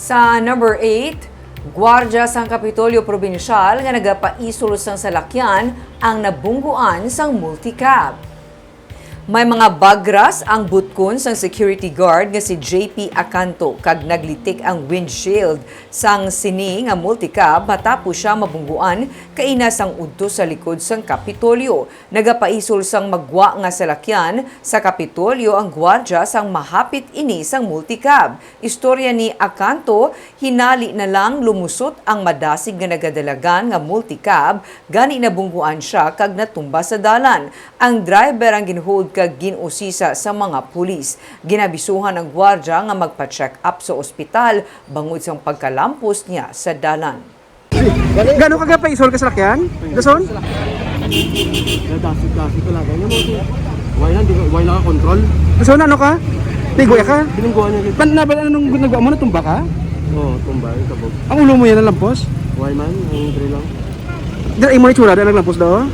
Sa number 8, gwardya sang Kapitolyo Probinsyal nga nagapaisol sang salakyan ang nabungguan sang multicab. May mga bagras ang butkon sang security guard nga si JP Acanto kag naglitik ang windshield sang sini nga multicab matapos siya mabungguan kaina sang udto sa likod sang Kapitolyo. Nagapaisol sang magwa nga salakyan sa Kapitolyo ang gwardya sang mahapit ini sang multicab. Istorya ni Acanto, hinali na lang lumusot ang madasig nga nagadalagan nga multicab gani nabungguan siya kag natumba sa dalan. Ang driver ang ginhold kag ginusisa sa mga pulis. Ginabisuhan ang gwardya nga magpa-check up sa ospital bangod sa pagkalampos niya sa dalan. Gano'n ka pa isol ka salakyan? Gason? Dasi ko lang. Why lang ka control? Gason ano ka? Tigoy ka? Binungguan niya rin. Anong ginagawa mo? Natumba ka? Oo, tumbay, kabog. Ang ulo mo yan ang lampos? Why man? Ang dre lang. Dahil mo na itsura, dahil naglampos daw?